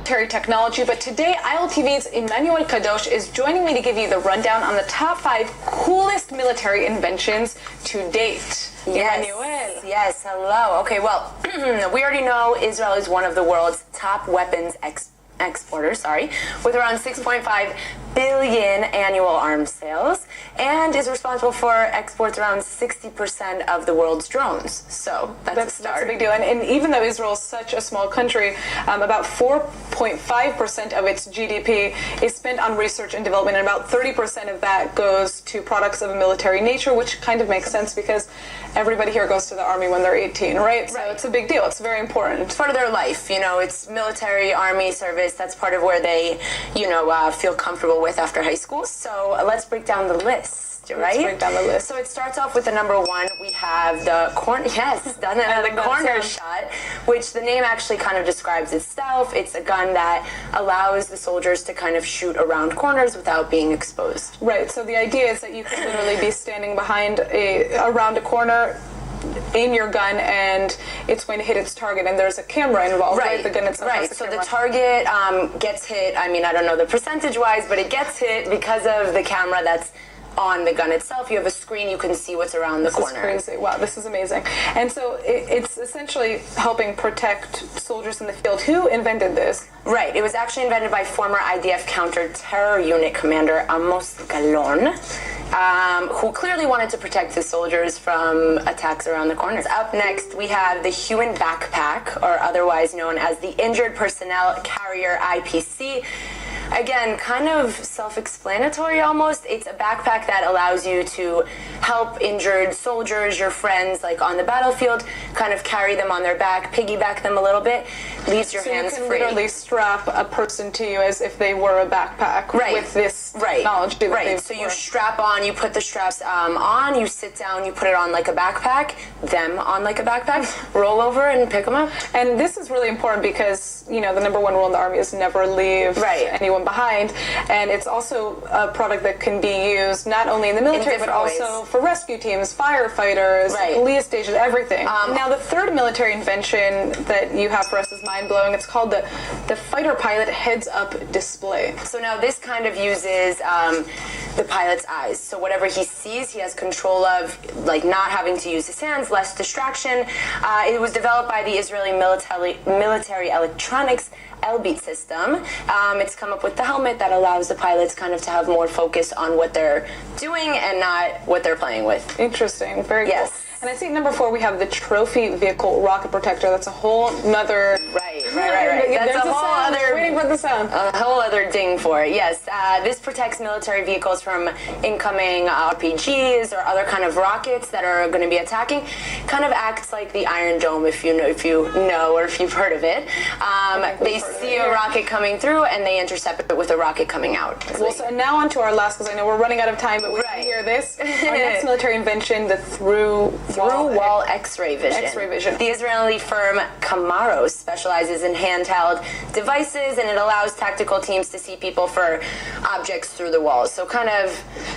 military technology, but today ILTV's Emmanuel Kadosh is joining me to give you the rundown on the top 5 coolest military inventions to date. Yes. Emmanuel. Yes, hello. Okay, well, we already know Israel is one of the world's top weapons exporters, with around 6.5 billion annual arms sales, and is responsible for exports around 60% of the world's drones. So that's a start. That's a big deal. And even though Israel is such a small country, about 4.5% of its GDP is spent on research and development, and about 30% of that goes to products of a military nature, which kind of makes sense because everybody here goes to the army when they're 18, right? So it's a big deal. It's very important. It's part of their life, it's military, army service. That's part of where they, feel comfortable with after high school. So let's break down the list, right? Let's break down the list. So it starts off with the number 1. We have the corner shot, which the name actually kind of describes itself. It's a gun that allows the soldiers to kind of shoot around corners without being exposed. Right. So the idea is that you could literally be standing around a corner, aim your gun, and it's going to hit its target, and there's a camera involved, right? The gun itself has a so camera. the target gets hit. I don't know the percentage-wise, but it gets hit because of the camera that's on the gun itself. You have a screen, you can see what's around the corner. This is crazy. Wow, this is amazing. And so it's essentially helping protect soldiers in the field. Who invented this? Right, it was actually invented by former IDF counter-terror unit commander Amos Galon, who clearly wanted to protect his soldiers from attacks around the corners. Up next, we have the human backpack, or otherwise known as the Injured Personnel Carrier IPC. Again, kind of self-explanatory almost. It's a backpack that allows you to help injured soldiers, your friends, like on the battlefield, kind of carry them on their back, piggyback them a little bit, leaves your hands free. So you can literally strap a person to you as if they were a backpack with this technology. Right, so you strap on, you put the straps on, you sit down, you put it on like a backpack, them on like a backpack, roll over and pick them up. And this is really important because, the number 1 rule in the Army is never leave anyone behind, and it's also a product that can be used not only in the military but also for rescue teams, firefighters, police stations, everything. Now the third military invention that you have for us is mind-blowing. It's called the fighter pilot heads-up display. So now this kind of uses the pilot's eyes. So whatever he sees, he has control of, like not having to use his hands, less distraction. It was developed by the Israeli military electronics Elbit system. It's come up with the helmet that allows the pilots kind of to have more focus on what they're doing and not what they're playing with. Interesting. Very cool. And I think number 4, we have the trophy vehicle rocket protector. That's a whole nother... Right. That's a whole other... Waiting for the sound. A whole other ding for it, yes. This protects military vehicles from incoming RPGs or other kind of rockets that are going to be attacking. Kind of acts like the Iron Dome, if you know or if you've heard of it. They see a rocket coming through and they intercept it with a rocket coming out. Well, so now on to our last, because I know we're running out of time, but we can hear this. Our next military invention, the through-wall X-ray vision. The Israeli firm Kamaros specializes in handheld devices, and it allows tactical teams to see people for objects through the walls. So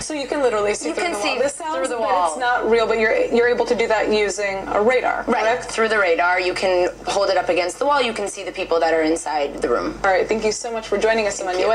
So you can literally see through the wall. This sounds through the wall. It's not real, but you're able to do that using a radar, correct? Through the radar. You can hold it up against the wall. You can see the people that are inside the room. All right. Thank you so much for joining us, Emmanuel.